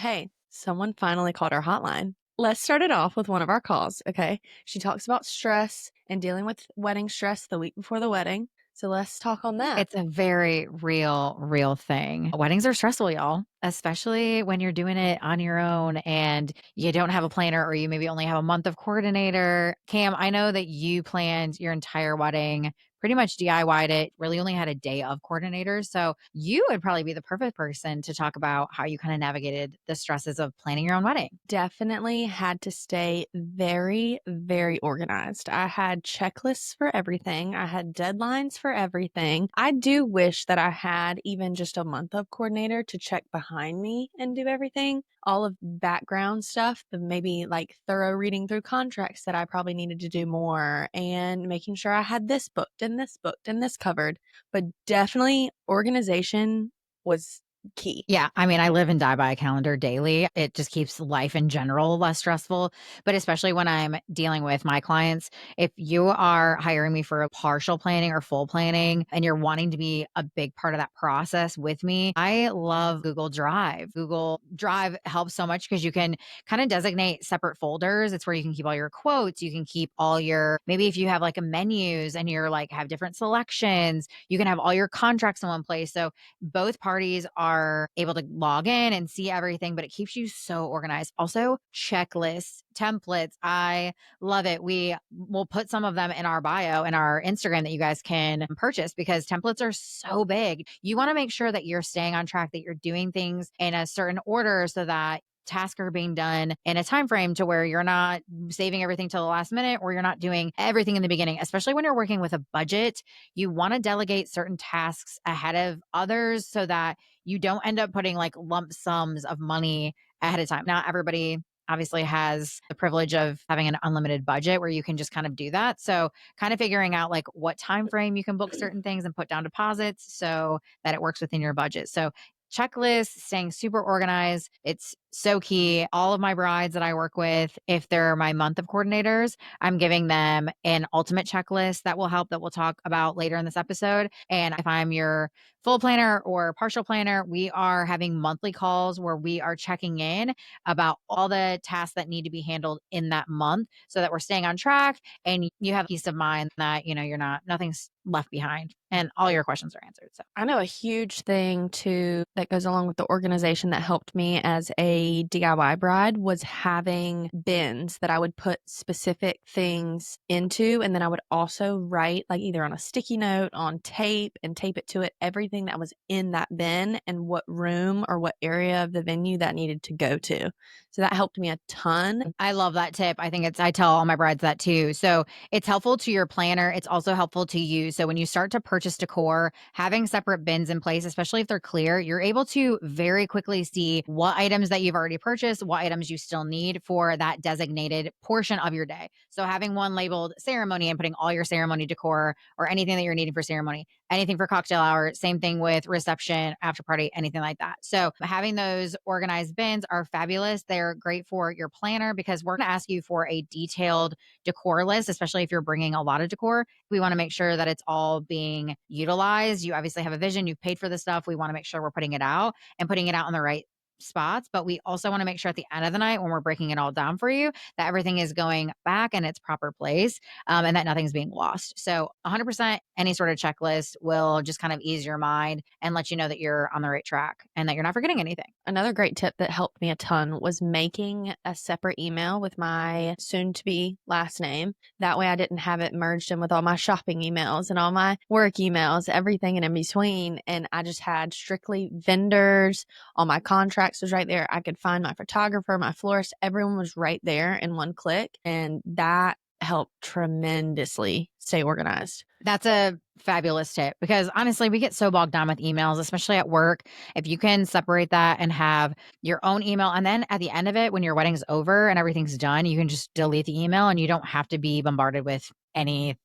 hey, someone finally called our hotline. Let's start it off with one of our calls, okay? She talks about stress and dealing with wedding stress the week before the wedding. So let's talk on that. It's a very real thing. Weddings are stressful, y'all, especially when you're doing it on your own and you don't have a planner or you maybe only have a month of coordinator. Cam, I know that you planned your entire wedding, pretty much DIY'd it, really only had a day of coordinators. So you would probably be the perfect person to talk about how you kind of navigated the stresses of planning your own wedding. Definitely had to stay very organized. I had checklists for everything. I had deadlines for everything. I do wish that I had even just a month of coordinator to check behind me and do everything. All of background stuff, but maybe like thorough reading through contracts that I probably needed to do more and making sure I had this booked and this covered. But definitely organization was key. Yeah, I mean, I live and die by a calendar daily. It just keeps life in general less stressful, but especially when I'm dealing with my clients. If you are hiring me for a partial planning or full planning and you're wanting to be a big part of that process with me, I love Google Drive. Google Drive helps so much because you can kind of designate separate folders. It's where you can keep all your quotes, you can keep all your, maybe if you have like a menus and you're like have different selections, you can have all your contracts in one place. So both parties are able to log in and see everything, but it keeps you so organized. Also, checklists, templates. I love it. We will put some of them in our bio and our Instagram that you guys can purchase because templates are so big. You want to make sure that you're staying on track, that you're doing things in a certain order so that tasks are being done in a time frame to where you're not saving everything till the last minute or you're not doing everything in the beginning, especially when you're working with a budget. You want to delegate certain tasks ahead of others so that you don't end up putting like lump sums of money ahead of time. Not everybody obviously has the privilege of having an unlimited budget where you can just kind of do that. So kind of figuring out like what time frame you can book certain things and put down deposits so that it works within your budget. So checklists, staying super organized. It's so key. All of my brides that I work with, if they're my month of coordinators, I'm giving them an ultimate checklist that will help, that we'll talk about later in this episode. And if I'm your full planner or partial planner, we are having monthly calls where we are checking in about all the tasks that need to be handled in that month so that we're staying on track and you have peace of mind that, you're not, nothing's left behind and all your questions are answered. So I know a huge thing too that goes along with the organization that helped me as a DIY bride was having bins that I would put specific things into. And then I would also write like either on a sticky note, on tape, and tape it to it, everything that was in that bin and what room or what area of the venue that needed to go to. So that helped me a ton. I love that tip. I tell all my brides that too. So it's helpful to your planner. It's also helpful to you. So when you start to purchase decor, having separate bins in place, especially if they're clear, you're able to very quickly see what items that you've already purchased, what items you still need for that designated portion of your day. So having one labeled ceremony and putting all your ceremony decor or anything that you're needing for ceremony, anything for cocktail hour, same thing with reception, after party, anything like that. So having those organized bins are fabulous. They're great for your planner because we're going to ask you for a detailed decor list, especially if you're bringing a lot of decor. We want to make sure that it's all being utilized. You obviously have a vision, you've paid for the stuff. We want to make sure we're putting it out and putting it out in the right spots, but we also want to make sure at the end of the night when we're breaking it all down for you that everything is going back in its proper place, and that nothing's being lost. So 100% any sort of checklist will just kind of ease your mind and let you know that you're on the right track and that you're not forgetting anything. Another great tip that helped me a ton was making a separate email with my soon to be last name. That way I didn't have it merged in with all my shopping emails and all my work emails, everything in between. And I just had strictly vendors. All my contracts was right there. I could find my photographer, my florist, everyone was right there in one click. And that helped tremendously stay organized. That's a fabulous tip because honestly, we get so bogged down with emails, especially at work. If you can separate that and have your own email, and then at the end of it, when your wedding's over and everything's done, you can just delete the email and you don't have to be bombarded with anything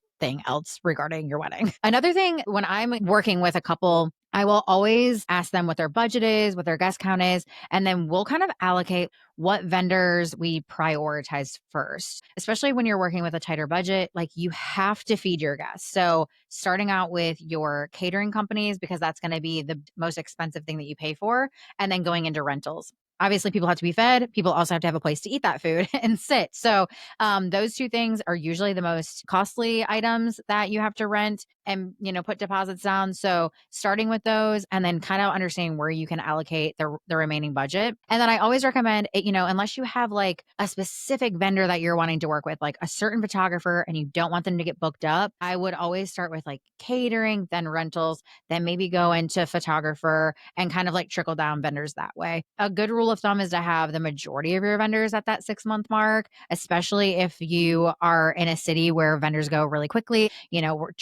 else regarding your wedding. Another thing, when I'm working with a couple, I will always ask them what their budget is, what their guest count is, and then we'll kind of allocate what vendors we prioritize first. Especially when you're working with a tighter budget, like you have to feed your guests. So starting out with your catering companies, because that's going to be the most expensive thing that you pay for, and then going into rentals. obviously people have to be fed. People also have to have a place to eat that food and sit. So those two things are usually the most costly items that you have to rent and put deposits down. So starting with those and then kind of understanding where you can allocate the remaining budget. And then I always recommend it, unless you have like a specific vendor that you're wanting to work with, like a certain photographer, and you don't want them to get booked up, I would always start with like catering, then rentals, then maybe go into photographer and kind of like trickle down vendors that way. A good rule of thumb is to have the majority of your vendors at that 6 month mark, especially if you are in a city where vendors go really quickly.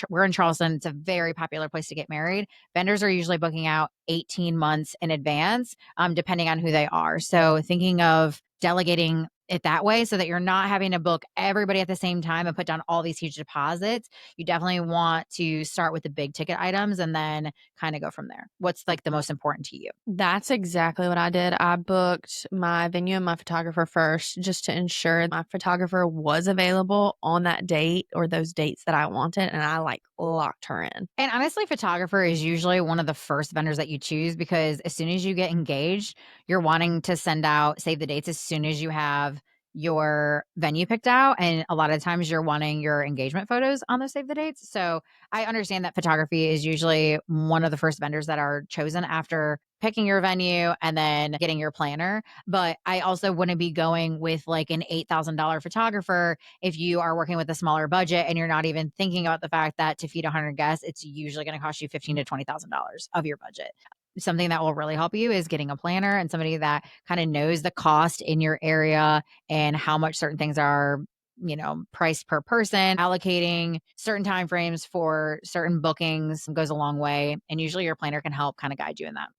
We're in Charleston. It's a very popular place to get married. Vendors are usually booking out 18 months in advance, depending on who they are. So thinking of delegating it that way so that you're not having to book everybody at the same time and put down all these huge deposits. You definitely want to start with the big ticket items and then kind of go from there. What's like the most important to you? That's exactly what I did. I booked my venue and my photographer first just to ensure my photographer was available on that date or those dates that I wanted. And I like locked her in. And honestly, photographer is usually one of the first vendors that you choose because as soon as you get engaged, you're wanting to send out save the dates as soon as you have your venue picked out. And a lot of times you're wanting your engagement photos on those save the dates. So I understand that photography is usually one of the first vendors that are chosen after picking your venue and then getting your planner. But I also wouldn't be going with like an $8,000 photographer if you are working with a smaller budget and you're not even thinking about the fact that to feed 100 guests, it's usually going to cost you $15,000 to $20,000 of your budget. Something that will really help you is getting a planner and somebody that kind of knows the cost in your area and how much certain things are priced per person. Allocating certain time frames for certain bookings goes a long way, and usually your planner can help kind of guide you in that.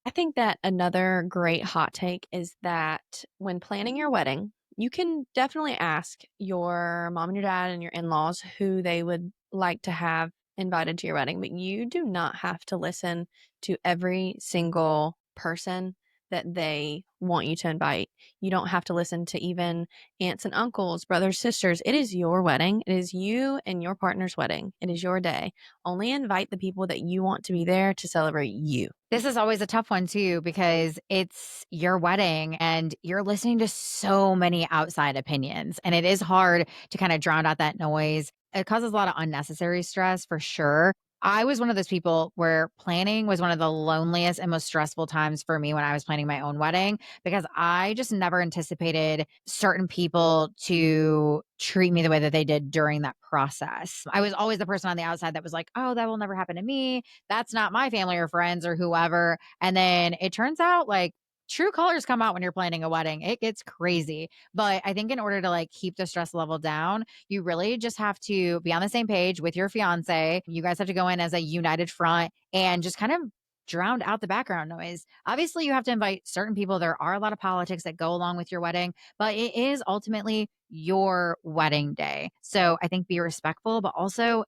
I think that another great hot take is that when planning your wedding, you can definitely ask your mom and your dad and your in laws who they would like to have invited to your wedding, but you do not have to listen to every single person that they want you to invite. You don't have to listen to even aunts and uncles, brothers, sisters. It is your wedding. It is you and your partner's wedding. It is your day. Only invite the people that you want to be there to celebrate you. This is always a tough one too because it's your wedding and you're listening to so many outside opinions, and it is hard to kind of drown out that noise. It causes a lot of unnecessary stress for sure. I was one of those people where planning was one of the loneliest and most stressful times for me when I was planning my own wedding because I just never anticipated certain people to treat me the way that they did during that process. I was always the person on the outside that was like, "Oh, that will never happen to me. That's not my family or friends or whoever." And then it turns out like true colors come out when you're planning a wedding. It gets crazy. But I think in order to like keep the stress level down, you really just have to be on the same page with your fiance. You guys have to go in as a united front and just kind of drown out the background noise. Obviously, you have to invite certain people. There are a lot of politics that go along with your wedding, but it is ultimately your wedding day. So I think be respectful, but also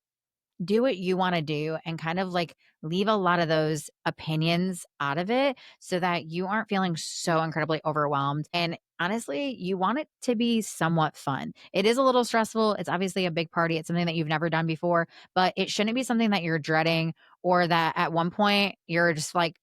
do what you want to do and kind of like leave a lot of those opinions out of it so that you aren't feeling so incredibly overwhelmed. And honestly, you want it to be somewhat fun. It is a little stressful. It's obviously a big party. It's something that you've never done before, but it shouldn't be something that you're dreading or that at one point you're just like,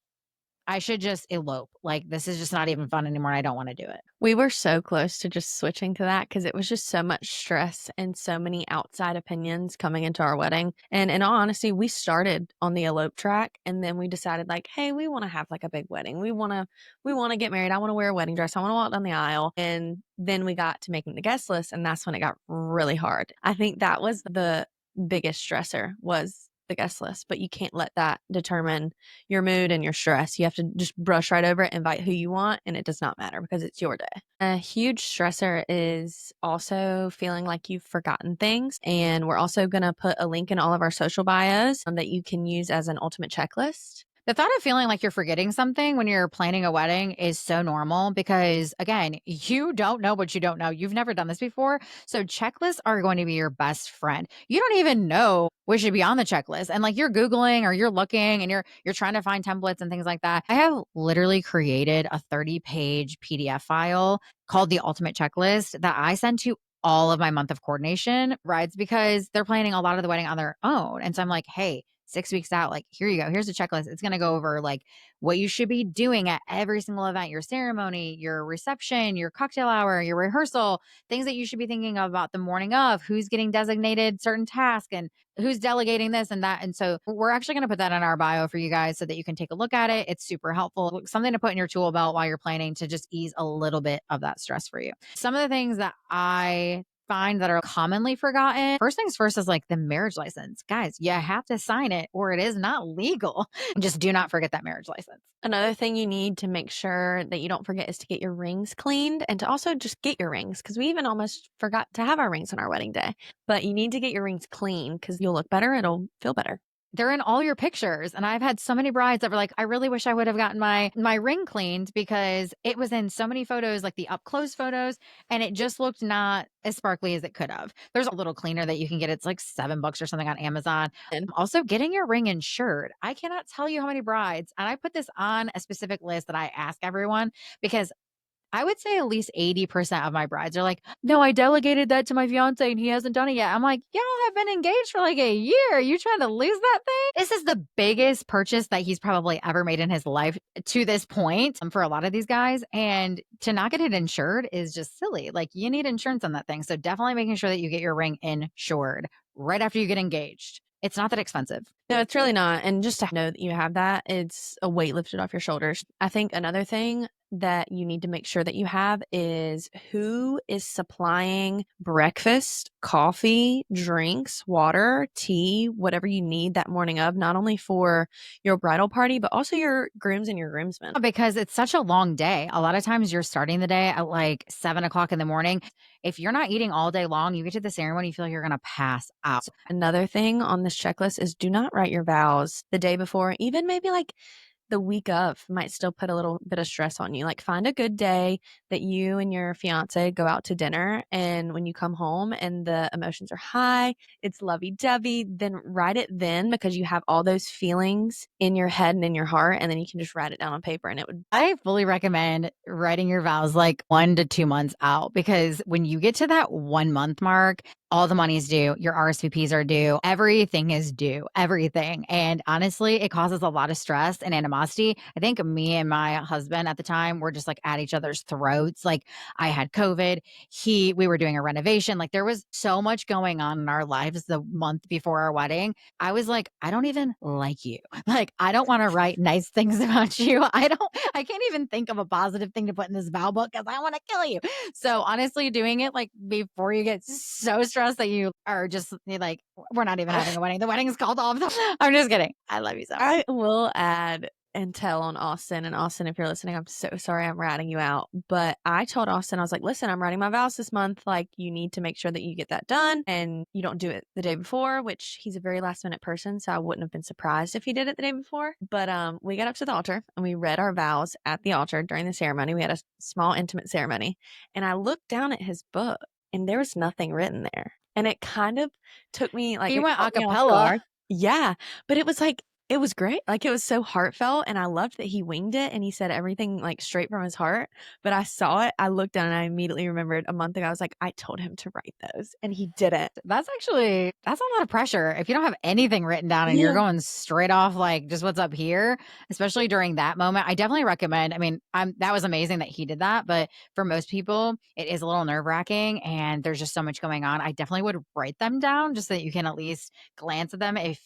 I should just elope. Like, this is just not even fun anymore. And I don't want to do it. We were so close to just switching to that because it was just so much stress and so many outside opinions coming into our wedding. And in all honesty, we started on the elope track and then we decided like, hey, we want to have like a big wedding. We want to get married. I want to wear a wedding dress. I want to walk down the aisle. And then we got to making the guest list and that's when it got really hard. I think that was the biggest stressor was the guest list, but you can't let that determine your mood and your stress. You have to just brush right over it, invite who you want, and it does not matter because it's your day. A huge stressor is also feeling like you've forgotten things. And we're also going to put a link in all of our social bios that you can use as an ultimate checklist. The thought of feeling like you're forgetting something when you're planning a wedding is so normal because, again, you don't know what you don't know. You've never done this before. So, checklists are going to be your best friend. You don't even know what should be on the checklist. And like you're Googling or you're looking and you're trying to find templates and things like that. I have literally created a 30-page PDF file called the Ultimate Checklist that I send to all of my month of coordination brides because they're planning a lot of the wedding on their own. And so I'm like, hey, 6 weeks out, like, here you go. Here's a checklist. It's going to go over like what you should be doing at every single event, your ceremony, your reception, your cocktail hour, your rehearsal, things that you should be thinking about the morning of, who's getting designated certain tasks and who's delegating this and that. And so we're actually going to put that in our bio for you guys so that you can take a look at it. It's super helpful. Something to put in your tool belt while you're planning to just ease a little bit of that stress for you. Some of the things that I find that are commonly forgotten. First things first is like the marriage license. Guys, you have to sign it or it is not legal. Just do not forget that marriage license. Another thing you need to make sure that you don't forget is to get your rings cleaned and to also just get your rings, because we even almost forgot to have our rings on our wedding day. But you need to get your rings clean because you'll look better. It'll feel better. They're in all your pictures. And I've had so many brides that were like, I really wish I would have gotten my ring cleaned because it was in so many photos, like the up close photos, and it just looked not as sparkly as it could have. There's a little cleaner that you can get. It's like $7 or something on Amazon. And Also, getting your ring insured. I cannot tell you how many brides, and I put this on a specific list that I ask everyone because I would say at least 80% of my brides are like, no, I delegated that to my fiance and he hasn't done it yet. I'm like, y'all have been engaged for like a year. You trying to lose that thing? This is the biggest purchase that he's probably ever made in his life to this point for a lot of these guys. And to not get it insured is just silly. Like, you need insurance on that thing. So definitely making sure that you get your ring insured right after you get engaged. It's not that expensive. no, it's really not. And just to know that you have that, it's a weight lifted off your shoulders. I think another thing that you need to make sure that you have is who is supplying breakfast, coffee, drinks, water, tea, whatever you need that morning of, not only for your bridal party, but also your grooms and your groomsmen. Because it's such a long day. A lot of times you're starting the day at like 7 o'clock in the morning. If you're not eating all day long, you get to the ceremony, you feel like you're going to pass out. Another thing on this checklist is do not write your vows the day before, even maybe like the week of might still put a little bit of stress on you. Like, find a good day that you and your fiance go out to dinner. And when you come home and the emotions are high, it's lovey dovey, then write it then, because you have all those feelings in your head and in your heart. And then you can just write it down on paper and it would. I fully recommend writing your vows like 1 to 2 months out because when you get to that 1 month mark, all the money is due, your RSVPs are due, everything is due, everything. And honestly, it causes a lot of stress and animosity. I think me and my husband at the time were just like at each other's throats. Like, I had COVID, we were doing a renovation. Like, there was so much going on in our lives the month before our wedding. I was like, I don't even like you. Like, I don't want to write nice things about you. I can't even think of a positive thing to put in this vow book because I want to kill you. So honestly, doing it like before you get so stressed that you are just you're like, we're not even having a wedding. The wedding is called off. I'm just kidding. I love you so much. I will add and tell on Austin. And Austin, if you're listening, I'm so sorry I'm ratting you out. But I told Austin, I was like, listen, I'm writing my vows this month. Like, you need to make sure that you get that done and you don't do it the day before, which he's a very last minute person. So I wouldn't have been surprised if he did it the day before. But we got up to the altar and we read our vows at the altar during the ceremony. We had a small intimate ceremony. And I looked down at his book and there was nothing written there. And it kind of took me like, You it went a caught me off cappella. guard. Yeah. But it was like, it was great. Like, it was so heartfelt and I loved that he winged it and he said everything like straight from his heart. But I saw it, I looked down and I immediately remembered a month ago, I was like, I told him to write those and he didn't. That's a lot of pressure. If you don't have anything written down and you're Yeah. going straight off like just what's up here, especially during that moment, I definitely recommend. I mean, that was amazing that he did that, but for most people, it is a little nerve-wracking and there's just so much going on. I definitely would write them down just so that you can at least glance at them if,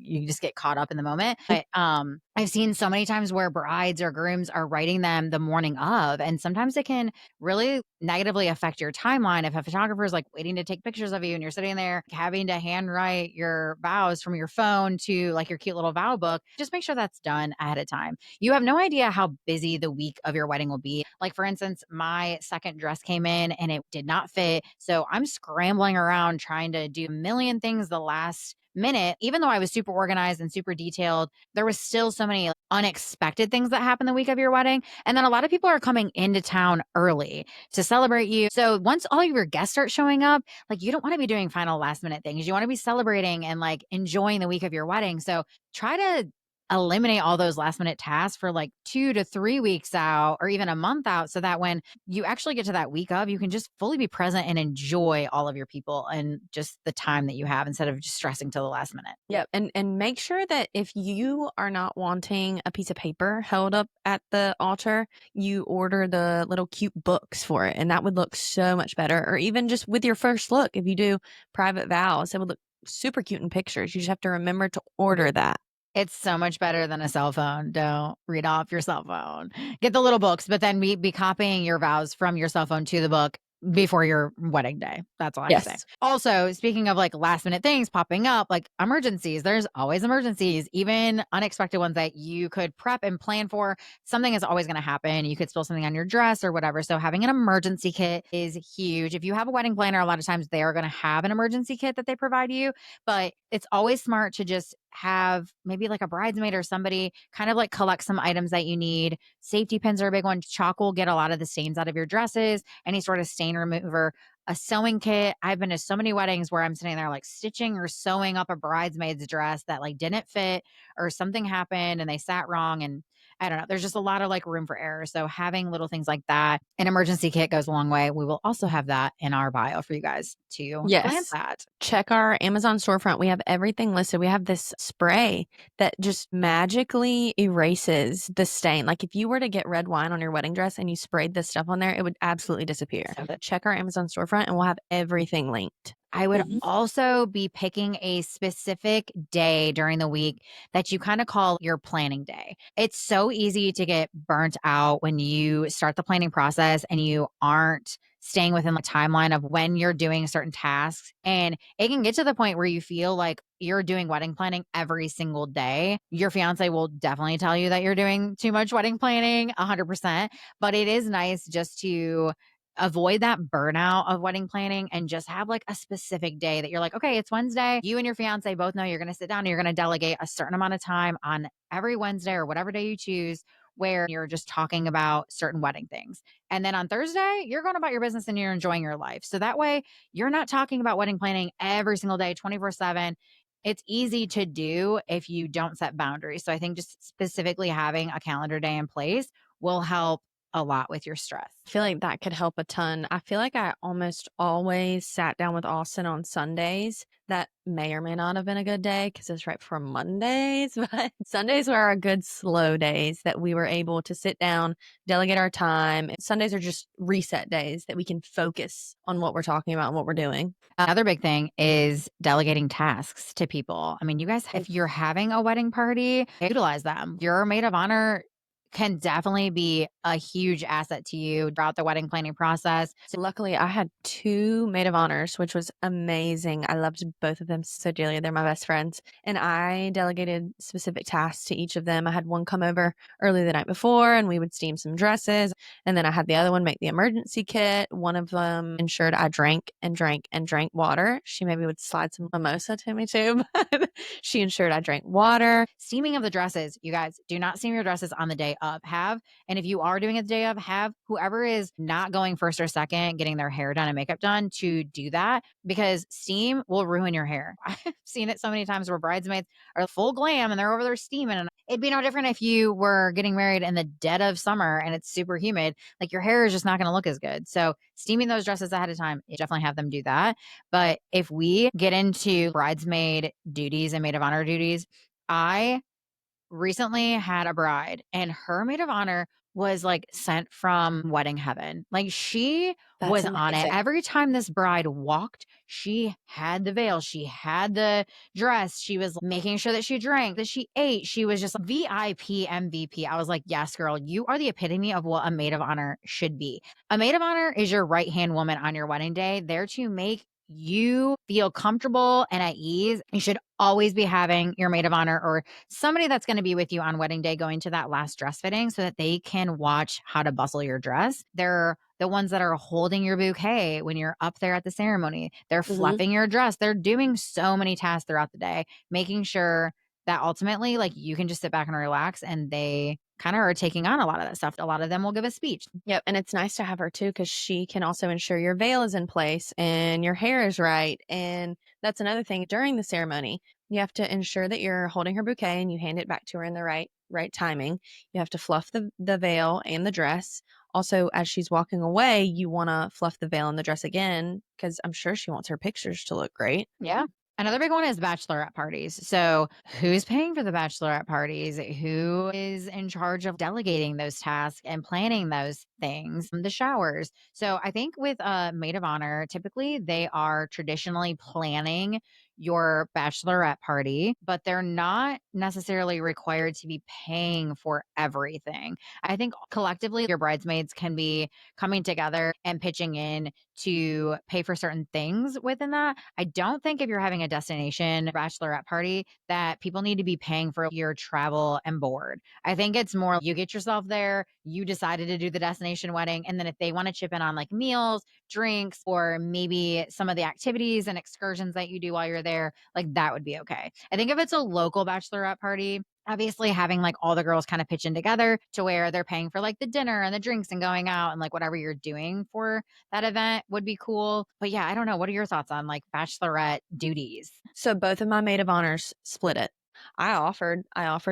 you just get caught up in the moment. But I've seen so many times where brides or grooms are writing them the morning of, and sometimes it can really negatively affect your timeline if a photographer is like waiting to take pictures of you and you're sitting there having to handwrite your vows from your phone to like your cute little vow book. Just make sure that's done ahead of time. You have no idea how busy the week of your wedding will be. Like, for instance, my second dress came in and it did not fit. So I'm scrambling around trying to do a million things the last minute. Even though I was super organized and super detailed, there was still so many unexpected things that happen the week of your wedding. And then a lot of people are coming into town early to celebrate you. So once all of your guests start showing up, like, you don't want to be doing final last minute things. You want to be celebrating and like enjoying the week of your wedding. So try to eliminate all those last minute tasks for like 2 to 3 weeks out or even a month out so that when you actually get to that week of, you can just fully be present and enjoy all of your people and just the time that you have instead of just stressing till the last minute. Yep, and make sure that if you are not wanting a piece of paper held up at the altar, you order the little cute books for it, and that would look so much better. Or even just with your first look, if you do private vows, it would look super cute in pictures. You just have to remember to order that. It's so much better than a cell phone. Don't read off your cell phone. Get the little books, but then be copying your vows from your cell phone to the book before your wedding day. That's all I have to say. Yes. Also, speaking of like last minute things popping up, like emergencies, there's always emergencies, even unexpected ones that you could prep and plan for. Something is always going to happen. You could spill something on your dress or whatever. So having an emergency kit is huge. If you have a wedding planner, a lot of times they are going to have an emergency kit that they provide you, but it's always smart to just have maybe like a bridesmaid or somebody kind of like collect some items that you need. Safety pins are a big one. Chalk will get a lot of the stains out of your dresses, any sort of stain remover. A sewing kit. I've been to so many weddings where I'm sitting there like stitching or sewing up a bridesmaid's dress that like didn't fit or something happened and they sat wrong. And I don't know. There's just a lot of like room for error. So having little things like that, an emergency kit goes a long way. We will also have that in our bio for you guys to glance Yes. at. Check our Amazon storefront. We have everything listed. We have this spray that just magically erases the stain. Like if you were to get red wine on your wedding dress and you sprayed this stuff on there, it would absolutely disappear. So Check our Amazon storefront and we'll have everything linked. I would Mhm. also be picking a specific day during the week that you kind of call your planning day. It's so easy to get burnt out when you start the planning process and you aren't staying within the timeline of when you're doing certain tasks. And it can get to the point where you feel like you're doing wedding planning every single day. Your fiance will definitely tell you that you're doing too much wedding planning, 100%. But it is nice just to avoid that burnout of wedding planning and just have like a specific day that you're like, okay, it's Wednesday. You and your fiance both know you're going to sit down and you're going to delegate a certain amount of time on every Wednesday or whatever day you choose where you're just talking about certain wedding things. And then on Thursday, you're going about your business and you're enjoying your life. So that way you're not talking about wedding planning every single day, 24/7. It's easy to do if you don't set boundaries. So I think just specifically having a calendar day in place will help a lot with your stress. I feel like that could help a ton. I feel like I almost always sat down with Austin on Sundays. That may or may not have been a good day because it's right before Mondays, but Sundays were our good slow days that we were able to sit down, delegate our time. Sundays are just reset days that we can focus on what we're talking about and what we're doing. Another big thing is delegating tasks to people. I mean, you guys, if you're having a wedding party, utilize them. Your maid of honor can definitely be a huge asset to you throughout the wedding planning process. So luckily, I had two maid of honors, which was amazing. I loved both of them so dearly. They're my best friends. And I delegated specific tasks to each of them. I had one come over early the night before and we would steam some dresses. And then I had the other one make the emergency kit. One of them ensured I drank and drank and drank water. She maybe would slide some mimosa to me too, but she ensured I drank water. Steaming of the dresses, you guys do not steam your dresses on the day of. And if you are doing it the day of, have whoever is not going first or second, getting their hair done and makeup done to do that because steam will ruin your hair. I've seen it so many times where bridesmaids are full glam and they're over there steaming. And it'd be no different if you were getting married in the dead of summer and it's super humid. Like your hair is just not going to look as good. So steaming those dresses ahead of time, you definitely have them do that. But if we get into bridesmaid duties and maid of honor duties, I recently had a bride and her maid of honor was like sent from wedding heaven. Like she That's was on it. amazing. Every time this bride walked, she had the veil, she had the dress, she was making sure that she drank, that she ate. She was just VIP MVP. I was like, yes, girl, you are the epitome of what a maid of honor should be. A maid of honor is your right hand woman on your wedding day, there to make you feel comfortable and at ease. You should always be having your maid of honor or somebody that's going to be with you on wedding day going to that last dress fitting so that they can watch how to bustle your dress. They're the ones that are holding your bouquet when you're up there at the ceremony. They're Mhm. fluffing your dress. They're doing so many tasks throughout the day, making sure that ultimately, like, you can just sit back and relax and they kind of are taking on a lot of that stuff. A lot of them will give a speech. Yep, and it's nice to have her too because she can also ensure your veil is in place and your hair is right, and that's another thing during the ceremony. You have to ensure that you're holding her bouquet and you hand it back to her in the right timing. You have to fluff the veil and the dress. Also, as she's walking away, you want to fluff the veil and the dress again because I'm sure she wants her pictures to look great. Yeah. Another big one is bachelorette parties. So, who's paying for the bachelorette parties? Who is in charge of delegating those tasks and planning those things? The showers. So, I think with a maid of honor, typically they are traditionally planning your bachelorette party, but they're not necessarily required to be paying for everything. I think collectively, your bridesmaids can be coming together and pitching in to pay for certain things within that. I don't think if you're having a destination bachelorette party that people need to be paying for your travel and board. I think it's more you get yourself there, you decided to do the destination wedding, and then if they want to chip in on like meals, drinks, or maybe some of the activities and excursions that you do while you're there, like that would be okay. I think if it's a local bachelorette party, obviously having like all the girls kind of pitch in together to where they're paying for like the dinner and the drinks and going out and like whatever you're doing for that event would be cool. But yeah, I don't know. What are your thoughts on like bachelorette duties? So both of my maid of honors split it. I offered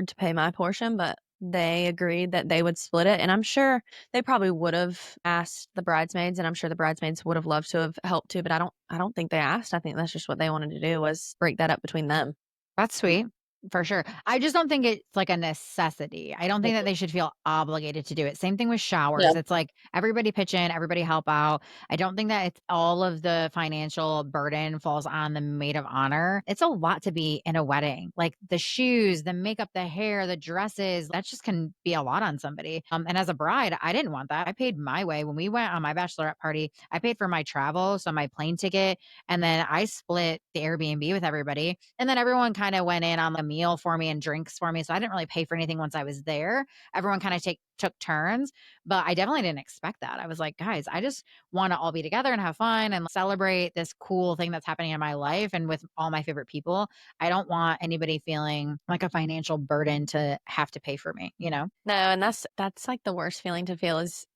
to pay my portion, but they agreed that they would split it. And I'm sure they probably would have asked the bridesmaids, and I'm sure the bridesmaids would have loved to have helped too, but I don't think they asked. I think that's just what they wanted to do was break that up between them. That's sweet. For sure. I just don't think it's like a necessity. I don't think that they should feel obligated to do it. Same thing with Yeah. showers. It's like everybody pitch in, everybody help out. I don't think that it's all of the financial burden falls on the maid of honor. It's a lot to be in a wedding. Like the shoes, the makeup, the hair, the dresses, that just can be a lot on somebody. And as a bride, I didn't want that. I paid my way. When we went on my bachelorette party, I paid for my travel, so my plane ticket, and then I split the Airbnb with everybody. And then everyone kind of went in on a meal for me and drinks for me. So I didn't really pay for anything once I was there. Everyone kind of took turns, but I definitely didn't expect that. I was like, guys, I just want to all be together and have fun and celebrate this cool thing that's happening in my life and with all my favorite people. I don't want anybody feeling like a financial burden to have to pay for me, you know? No, and that's like the worst feeling to feel is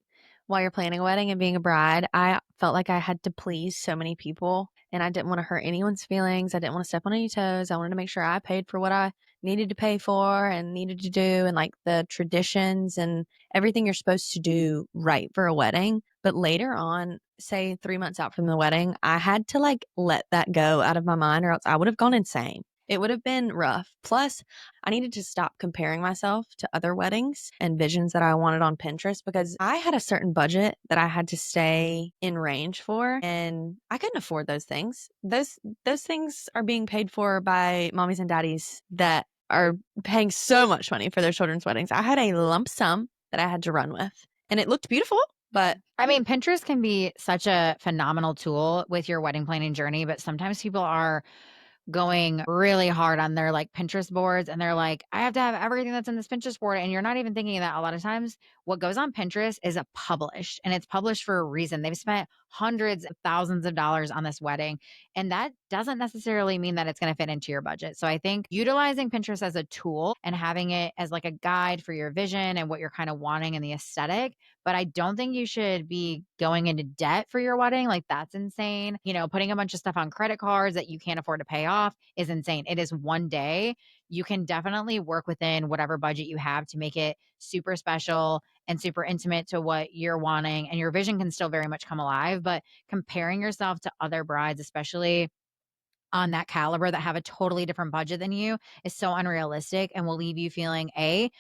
while you're planning a wedding and being a bride, I felt like I had to please so many people and I didn't want to hurt anyone's feelings. I didn't want to step on any toes. I wanted to make sure I paid for what I needed to pay for and needed to do and like the traditions and everything you're supposed to do right for a wedding. But later on, say 3 months out from the wedding, I had to like let that go out of my mind or else I would have gone insane. It would have been rough. Plus, I needed to stop comparing myself to other weddings and visions that I wanted on Pinterest because I had a certain budget that I had to stay in range for and I couldn't afford those things. Those things are being paid for by mommies and daddies that are paying so much money for their children's weddings. I had a lump sum that I had to run with and it looked beautiful, but I mean, Pinterest can be such a phenomenal tool with your wedding planning journey, but sometimes people are going really hard on their like Pinterest boards and they're like, I have to have everything that's in this Pinterest board. And you're not even thinking that a lot of times what goes on Pinterest is a published and it's published for a reason. They've spent hundreds of thousands of dollars on this wedding. And that doesn't necessarily mean that it's going to fit into your budget. So I think utilizing Pinterest as a tool and having it as like a guide for your vision and what you're kind of wanting in the aesthetic. But I don't think you should be going into debt for your wedding. Like that's insane. You know, putting a bunch of stuff on credit cards that you can't afford to pay off is insane. It is one day. You can definitely work within whatever budget you have to make it super special and super intimate to what you're wanting. And your vision can still very much come alive. But comparing yourself to other brides, especially on that caliber that have a totally different budget than you, is so unrealistic and will leave you feeling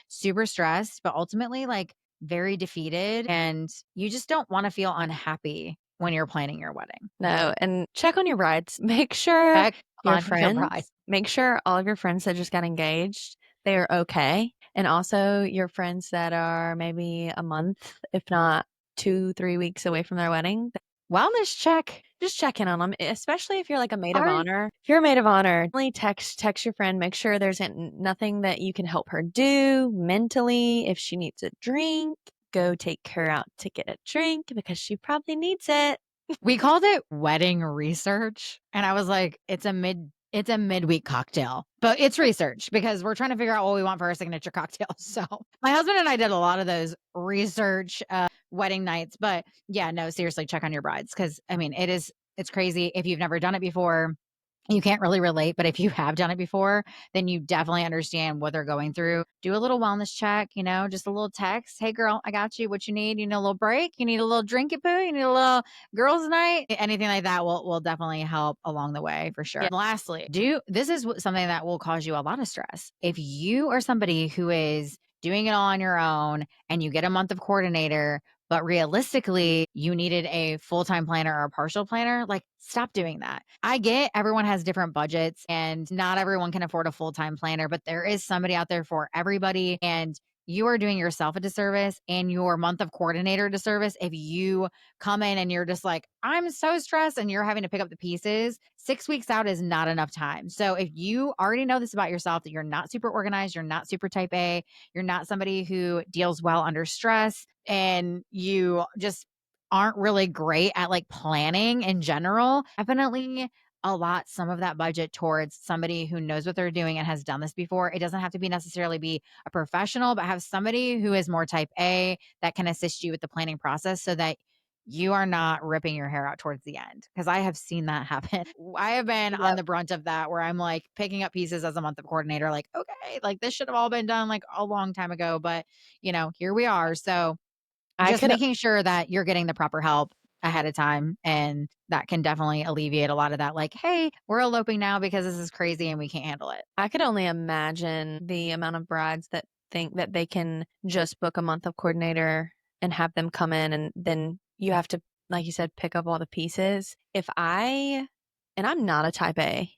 super stressed, but ultimately like very defeated. And you just don't want to feel unhappy when you're planning your wedding. no, and check on your brides. Make sure Check your on your bride. friends, make sure all of your friends that just got engaged, they are okay. And also your friends that are maybe a month, if not 2, 3 weeks away from their wedding, Wellness check. just check in on them, especially if you're like a maid of Are honor. If you're a maid of honor, definitely text your friend, make sure there's nothing that you can help her do mentally. If she needs a drink, go take her out to get a drink because she probably needs it. we called it wedding research. And I was like, it's a midweek cocktail, but it's research because we're trying to figure out what we want for our signature cocktail. So my husband and I did a lot of those research wedding nights, but yeah, no, seriously, check on your brides. Cause I mean, it's crazy. If you've never done it before, You can't really relate, but if you have done it before, then you definitely understand what they're going through. Do a little wellness check, just a little text. Hey girl, I got you. What you need? You need a little break? You need a little drinky poo? You need a little girls' night? Anything like that will definitely help along the way for sure. Yeah. And lastly, do this is something that will cause you a lot of stress. If you are somebody who is doing it all on your own and you get a month of coordinator, but realistically, you needed a full time planner or a partial planner, like stop doing that. I get everyone has different budgets and not everyone can afford a full time planner, but there is somebody out there for everybody. And you are doing yourself a disservice and your month of coordinator a disservice if you come in and you're just like, I'm so stressed and you're having to pick up the pieces. 6 weeks out is not enough time. So if you already know this about yourself, that you're not super organized, you're not super type A, you're not somebody who deals well under stress, and you just aren't really great at like planning in general, definitely allot some of that budget towards somebody who knows what they're doing and has done this before. It doesn't have to be necessarily be a professional, but have somebody who is more type A that can assist you with the planning process so that you are not ripping your hair out towards the end. Cause I have seen that happen. I have been on Yep. the brunt of that where I'm like picking up pieces as a month of coordinator, like, okay, like this should have all been done like a long time ago, but here we are. So I just could making sure that you're getting the proper help ahead of time, and that can definitely alleviate a lot of that, like, "Hey, we're eloping now because this is crazy and we can't handle it." I could only imagine the amount of brides that think that they can just book a month of coordinator and have them come in, and then you have to, like you said, pick up all the pieces. And I'm not a type A,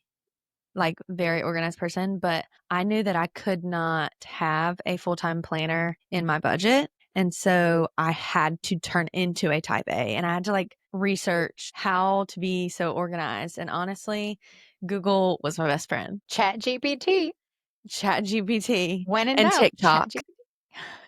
like very organized person, but I knew that I could not have a full-time planner in my budget. And so I had to turn into a type A and I had to like research how to be so organized. And honestly, Google was my best friend. Chat GPT. Chat GPT When in and doubt, TikTok.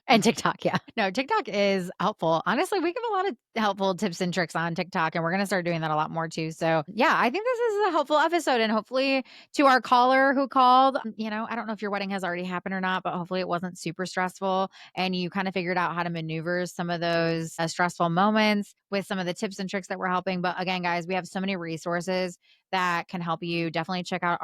and TikTok, yeah. No, TikTok is helpful. Honestly, we give a lot of helpful tips and tricks on TikTok, and we're going to start doing that a lot more too. So, yeah, I think this is a helpful episode. And hopefully, to our caller who called, I don't know if your wedding has already happened or not, but hopefully it wasn't super stressful and you kind of figured out how to maneuver some of those stressful moments with some of the tips and tricks that we're helping. But again, guys, we have so many resources that can help you. Definitely check out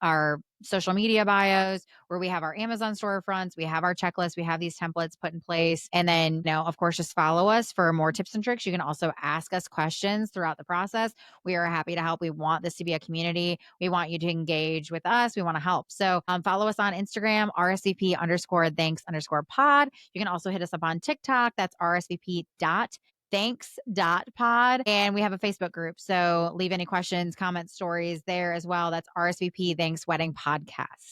our social media bios where we have our Amazon storefronts, we have our checklist, we have these templates put in place. And then, of course, just follow us for more tips and tricks. You can also ask us questions throughout the process. We are happy to help. We want this to be a community. We want you to engage with us. We want to help. So follow us on Instagram, RSVP underscore thanks underscore pod. You can also hit us up on TikTok. That's RSVP dot thanks.pod. And we have a Facebook group. So leave any questions, comments, stories there as well. That's RSVP Thanks Wedding Podcast.